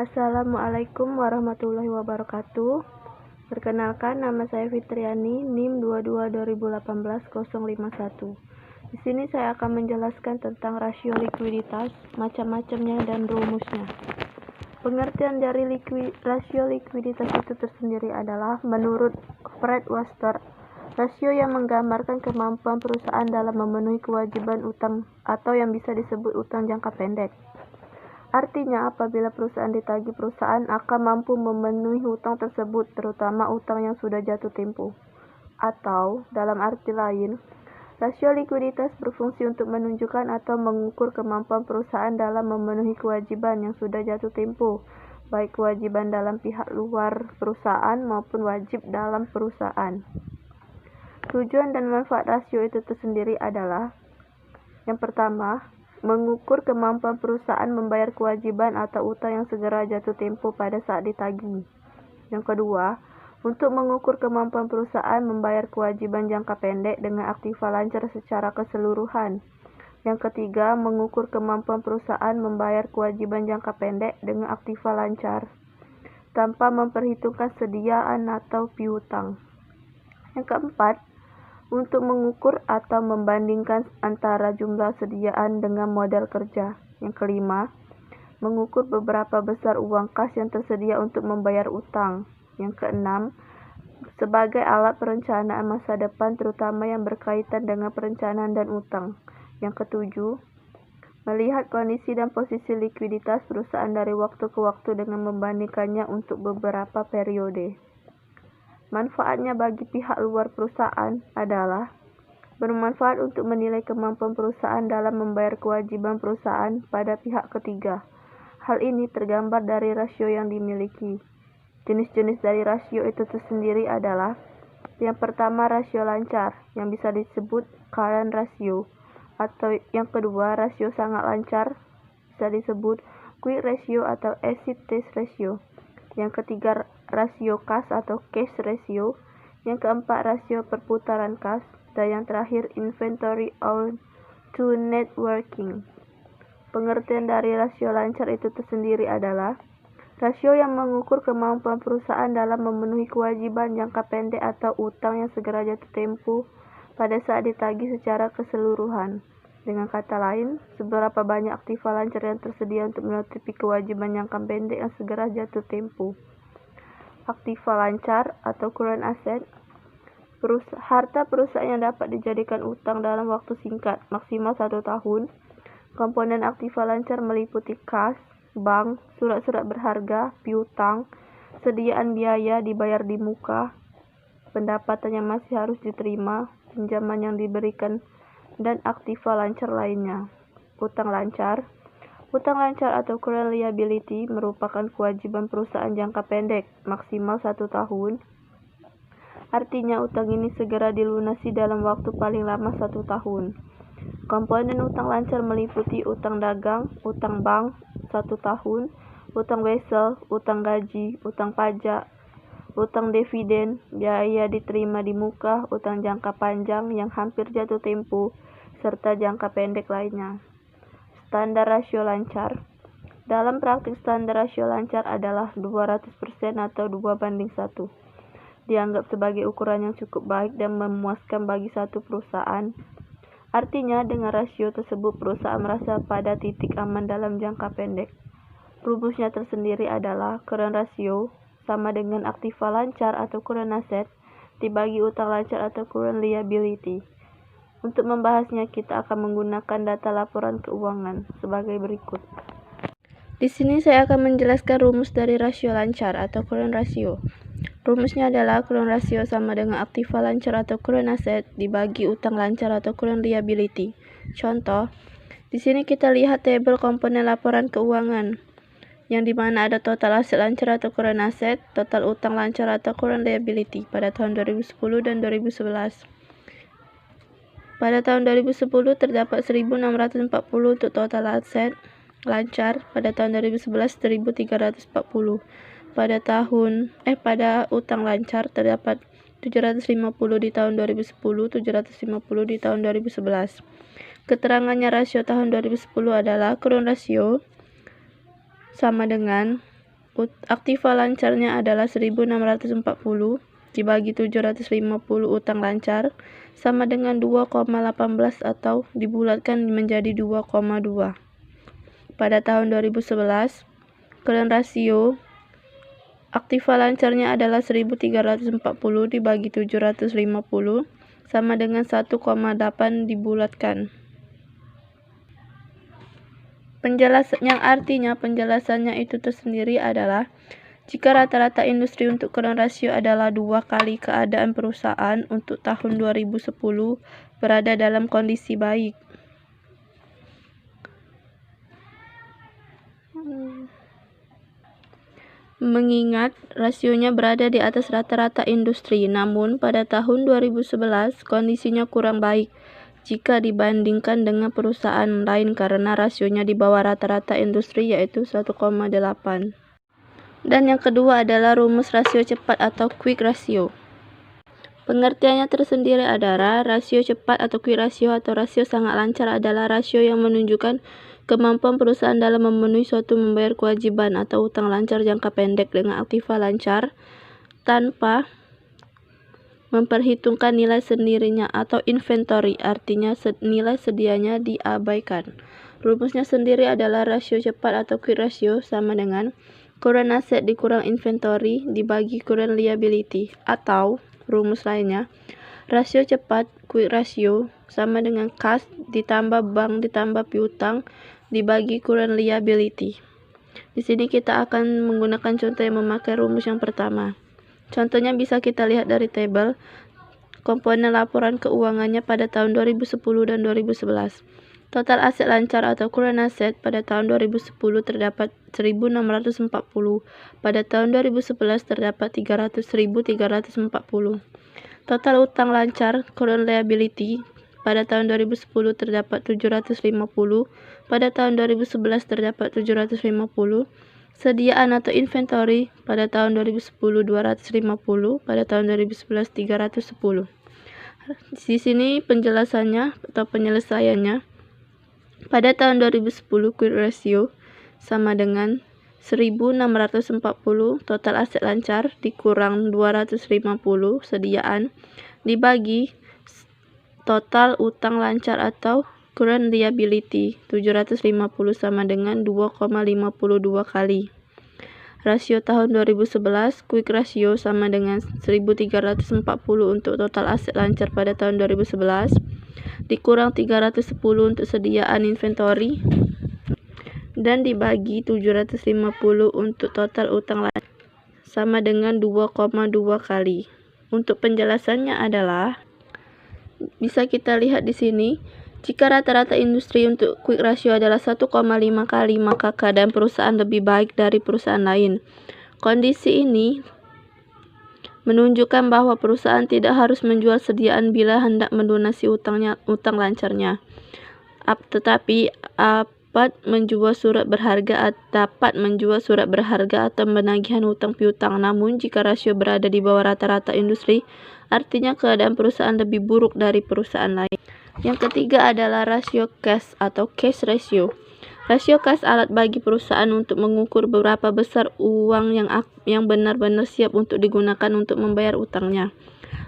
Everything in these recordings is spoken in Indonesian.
Assalamualaikum warahmatullahi wabarakatuh. Perkenalkan, nama saya Fitriani, NIM 22 2018 051. Di sini saya akan menjelaskan tentang rasio likuiditas, macam-macamnya dan rumusnya. Pengertian dari rasio likuiditas itu tersendiri adalah menurut Fred Waster, rasio yang menggambarkan kemampuan perusahaan dalam memenuhi kewajiban utang atau yang bisa disebut utang jangka pendek. Artinya, apabila perusahaan ditagih, perusahaan akan mampu memenuhi hutang tersebut, terutama utang yang sudah jatuh tempo. Atau, dalam arti lain, rasio likuiditas berfungsi untuk menunjukkan atau mengukur kemampuan perusahaan dalam memenuhi kewajiban yang sudah jatuh tempo, baik kewajiban dalam pihak luar perusahaan maupun wajib dalam perusahaan. Tujuan dan manfaat rasio itu tersendiri adalah: yang pertama, mengukur kemampuan perusahaan membayar kewajiban atau utang yang segera jatuh tempo pada saat ditagih. Yang kedua, untuk mengukur kemampuan perusahaan membayar kewajiban jangka pendek dengan aktiva lancar secara keseluruhan. Yang ketiga, mengukur kemampuan perusahaan membayar kewajiban jangka pendek dengan aktiva lancar tanpa memperhitungkan sediaan atau piutang. Yang keempat, untuk mengukur atau membandingkan antara jumlah sediaan dengan modal kerja. Yang kelima, mengukur beberapa besar uang kas yang tersedia untuk membayar utang. Yang keenam, sebagai alat perencanaan masa depan terutama yang berkaitan dengan perencanaan dan utang. Yang ketujuh, melihat kondisi dan posisi likuiditas perusahaan dari waktu ke waktu dengan membandingkannya untuk beberapa periode. Manfaatnya bagi pihak luar perusahaan adalah bermanfaat untuk menilai kemampuan perusahaan dalam membayar kewajiban perusahaan pada pihak ketiga. Hal ini tergambar dari rasio yang dimiliki. Jenis-jenis dari rasio itu tersendiri adalah: yang pertama, rasio lancar, yang bisa disebut current ratio, atau yang kedua, rasio sangat lancar, bisa disebut quick ratio atau acid test ratio. Yang ketiga, rasio kas atau cash ratio. Yang keempat, rasio perputaran kas. Dan yang terakhir, inventory to net working. Pengertian dari rasio lancar itu tersendiri adalah rasio yang mengukur kemampuan perusahaan dalam memenuhi kewajiban jangka pendek atau utang yang segera jatuh tempo pada saat ditagih secara keseluruhan. Dengan kata lain, seberapa banyak aktiva lancar yang tersedia untuk menutupi kewajiban jangka pendek yang segera jatuh tempo. Aktiva lancar atau current asset, harta perusahaan yang dapat dijadikan utang dalam waktu singkat, maksimal 1 tahun. Komponen aktiva lancar meliputi kas, bank, surat-surat berharga, piutang, sediaan biaya dibayar di muka, pendapatan yang masih harus diterima, pinjaman yang diberikan, dan aktiva lancar lainnya. Utang lancar atau current liability merupakan kewajiban perusahaan jangka pendek, maksimal 1 tahun. Artinya utang ini segera dilunasi dalam waktu paling lama 1 tahun. Komponen utang lancar meliputi utang dagang, utang bank 1 tahun, utang wesel, utang gaji, utang pajak, utang dividen, biaya diterima di muka, utang jangka panjang yang hampir jatuh tempo, serta jangka pendek lainnya. Standar rasio lancar. Dalam praktik, standar rasio lancar adalah 200% atau 2:1. Dianggap sebagai ukuran yang cukup baik dan memuaskan bagi satu perusahaan. Artinya, dengan rasio tersebut perusahaan merasa pada titik aman dalam jangka pendek. Rumusnya tersendiri adalah current ratio sama dengan aktiva lancar atau current asset dibagi utang lancar atau current liability. Untuk membahasnya, kita akan menggunakan data laporan keuangan sebagai berikut. Di sini saya akan menjelaskan rumus dari rasio lancar atau current ratio. Rumusnya adalah current ratio sama dengan aktiva lancar atau current asset dibagi utang lancar atau current liability. Contoh, di sini kita lihat tabel komponen laporan keuangan, yang dimana ada total aset lancar atau current asset, total utang lancar atau current liability pada tahun 2010 dan 2011. Pada tahun 2010 terdapat 1.640 untuk total aset lancar, pada tahun 2011 1.340. Pada utang lancar terdapat 750 di tahun 2010, 750 di tahun 2011. Keterangannya rasio tahun 2010 adalah current ratio sama dengan aktiva lancarnya adalah 1.640 dibagi 750 utang lancar sama dengan 2,18 atau dibulatkan menjadi 2,2. Pada tahun 2011, current ratio aktiva lancarnya adalah 1.340 dibagi 750 sama dengan 1,8 dibulatkan. Yang artinya penjelasannya itu tersendiri adalah jika rata-rata industri untuk current ratio adalah 2 kali keadaan perusahaan untuk tahun 2010 berada dalam kondisi baik. Mengingat rasionya berada di atas rata-rata industri, namun pada tahun 2011 kondisinya kurang baik jika dibandingkan dengan perusahaan lain karena rasionya di bawah rata-rata industri yaitu 1,8. Dan yang kedua adalah rumus rasio cepat atau quick ratio. Pengertiannya tersendiri adalah rasio cepat atau quick ratio atau rasio sangat lancar adalah rasio yang menunjukkan kemampuan perusahaan dalam memenuhi suatu membayar kewajiban atau utang lancar jangka pendek dengan aktiva lancar tanpa memperhitungkan nilai sendirinya atau inventory, artinya nilai sedianya diabaikan. Rumusnya sendiri adalah rasio cepat atau quick ratio sama dengan current asset dikurang inventory dibagi current liability, atau rumus lainnya rasio cepat quick ratio sama dengan cash ditambah bank ditambah piutang dibagi current liability. Di sini kita akan menggunakan contoh yang memakai rumus yang pertama. Contohnya bisa kita lihat dari tabel komponen laporan keuangannya pada tahun 2010 dan 2011. Total aset lancar atau current asset pada tahun 2010 terdapat 1.640, pada tahun 2011 terdapat 1.340. Total utang lancar current liability pada tahun 2010 terdapat 750, pada tahun 2011 terdapat 750. Sediaan atau inventory pada tahun 2010 250, pada tahun 2011 310. Di sini penjelasannya atau penyelesaiannya. Pada tahun 2010 quick ratio sama dengan 1.640 total aset lancar dikurang 250 sediaan dibagi total utang lancar atau current liability 750 sama dengan 2,52 kali. Rasio tahun 2011 quick ratio sama dengan 1.340 untuk total aset lancar pada tahun 2011 dikurang 310 untuk sediaan inventory dan dibagi 750 untuk total utang lancar sama dengan 2,2 kali. Untuk penjelasannya adalah bisa kita lihat di sini. Jika rata-rata industri untuk quick ratio adalah 1,5 kali, maka keadaan perusahaan lebih baik dari perusahaan lain. Kondisi ini menunjukkan bahwa perusahaan tidak harus menjual sediaan bila hendak melunasi utang lancarnya. Tetapi dapat menjual surat berharga atau penagihan utang piutang. Namun jika rasio berada di bawah rata-rata industri, artinya keadaan perusahaan lebih buruk dari perusahaan lain. Yang ketiga adalah rasio cash atau cash ratio. Rasio cash alat bagi perusahaan untuk mengukur berapa besar uang yang benar-benar siap untuk digunakan untuk membayar utangnya.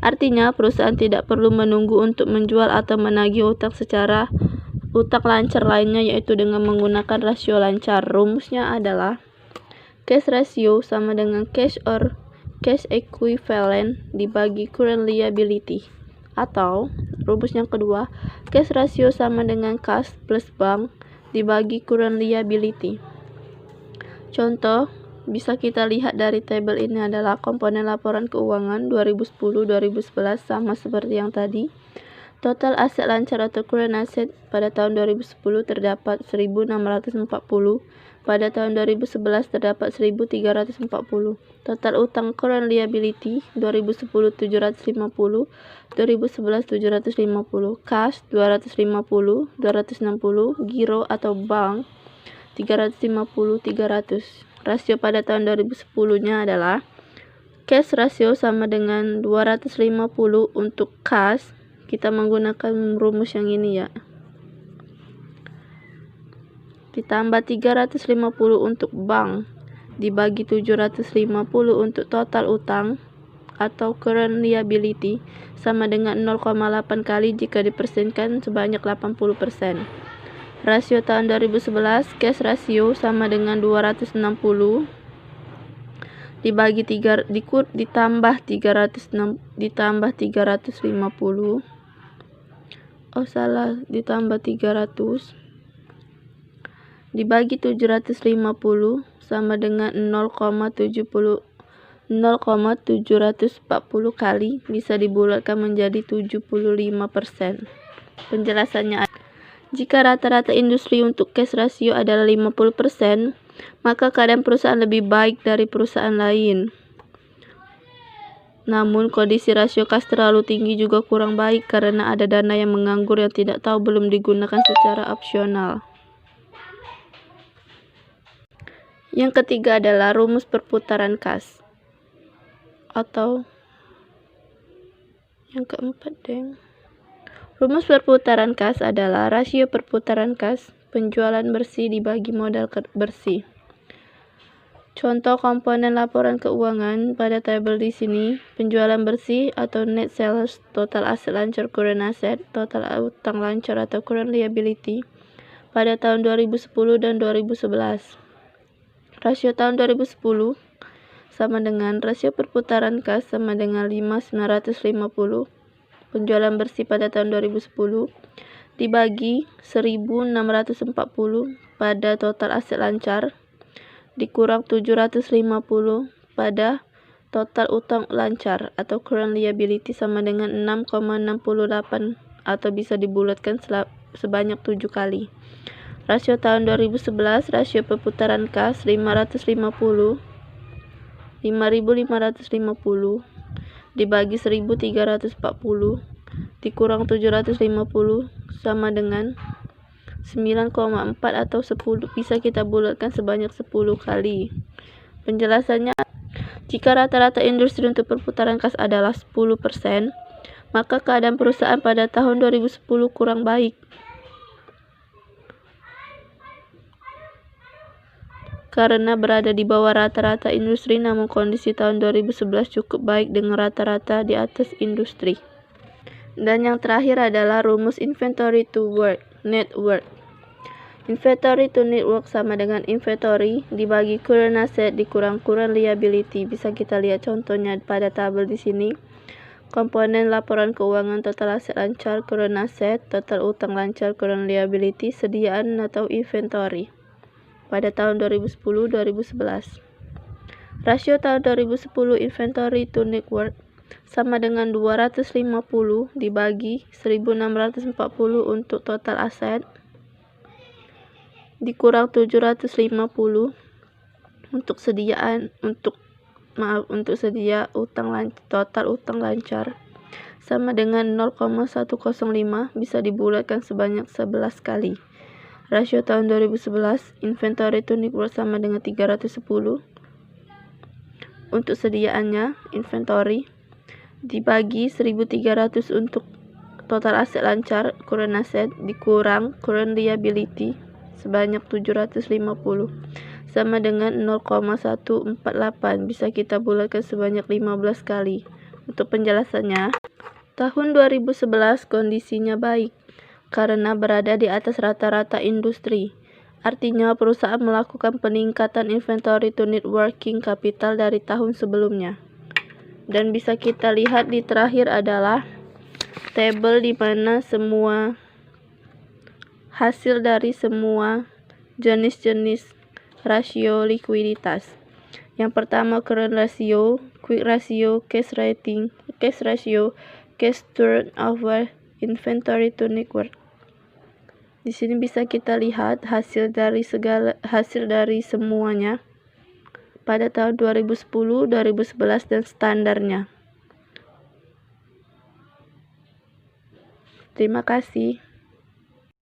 Artinya, perusahaan tidak perlu menunggu untuk menjual atau menagih utang lancar lainnya, yaitu dengan menggunakan rasio lancar. Rumusnya adalah cash ratio sama dengan cash or cash equivalent dibagi current liability. Atau rumus yang kedua, cash ratio sama dengan cash plus bank dibagi current liability. Contoh bisa kita lihat dari tabel ini adalah komponen laporan keuangan 2010-2011 sama seperti yang tadi. Total aset lancar atau current asset pada tahun 2010 terdapat 1.640, pada tahun 2011 terdapat 1.340. Total utang current liability 2010 750, 2011 750, cash 250, 260, giro atau bank 350, 300. Rasio pada tahun 2010-nya adalah cash ratio sama dengan 250 untuk cash. Kita menggunakan rumus yang ini ya. Ditambah 350 untuk bank dibagi 750 untuk total utang atau current liability sama dengan 0,8 kali jika dipersenkan sebanyak 80%. Rasio tahun 2011 cash ratio sama dengan 260 dibagi 3 ditambah 350 ditambah 300 dibagi 750 sama dengan 0,740 kali bisa dibulatkan menjadi 75%. Penjelasannya, jika rata-rata industri untuk cash ratio adalah 50%, maka keadaan perusahaan lebih baik dari perusahaan lain. Namun, kondisi rasio kas terlalu tinggi juga kurang baik karena ada dana yang menganggur yang tidak tahu belum digunakan secara opsional. Yang ketiga adalah rumus perputaran kas. Atau yang keempat, rumus perputaran kas adalah rasio perputaran kas penjualan bersih dibagi modal bersih. Contoh komponen laporan keuangan pada tabel di sini: penjualan bersih atau net sales, total aset lancar current asset, total utang lancar atau current liability pada tahun 2010 dan 2011. Rasio tahun 2010 sama dengan rasio perputaran kas sama dengan 5.950 penjualan bersih pada tahun 2010 dibagi 1.640 pada total aset lancar dikurang 750 pada total utang lancar atau current liability sama dengan 6,68 atau bisa dibulatkan sebanyak 7 kali. Rasio tahun 2011 rasio perputaran kas 5.550 dibagi 1.340 dikurang 750 sama dengan 9,4 atau 10 bisa kita bulatkan sebanyak 10 kali. Penjelasannya, jika rata-rata industri untuk perputaran kas adalah 10%, maka keadaan perusahaan pada tahun 2010 kurang baik karena berada di bawah rata-rata industri, namun kondisi tahun 2011 cukup baik dengan rata-rata di atas industri. Dan yang terakhir adalah rumus inventory to net worth. Inventory to net worth sama dengan inventory dibagi current asset dikurang current liability. Bisa kita lihat contohnya pada tabel di sini. Komponen laporan keuangan total aset lancar current asset, total utang lancar current liability, sediaan atau inventory pada tahun 2010-2011. Rasio tahun 2010 inventory to net worth sama dengan 250 dibagi 1.640 untuk total aset dikurang 750 untuk total utang lancar sama dengan 0,105 bisa dibulatkan sebanyak 11 kali. Rasio tahun 2011 inventory to net worth sama dengan 310 untuk sediaannya inventory dibagi 1.300 untuk total aset lancar current asset dikurang current liability sebanyak 750 sama dengan 0,148 bisa kita bulatkan sebanyak 15 kali. Untuk penjelasannya, tahun 2011 kondisinya baik karena berada di atas rata-rata industri. Artinya perusahaan melakukan peningkatan inventory to net working capital dari tahun sebelumnya. Dan bisa kita lihat di terakhir adalah tabel di mana semua hasil dari semua jenis-jenis rasio likuiditas. Yang pertama current ratio, quick ratio, cash ratio, cash turnover, inventory to net worth. Di sini bisa kita lihat hasil dari semuanya pada tahun 2010, 2011 dan standarnya. Terima kasih.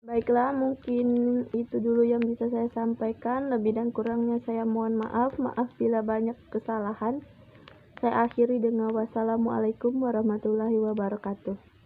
Baiklah, mungkin itu dulu yang bisa saya sampaikan. Lebih dan kurangnya saya mohon maaf. Maaf bila banyak kesalahan. Saya akhiri dengan wassalamualaikum warahmatullahi wabarakatuh.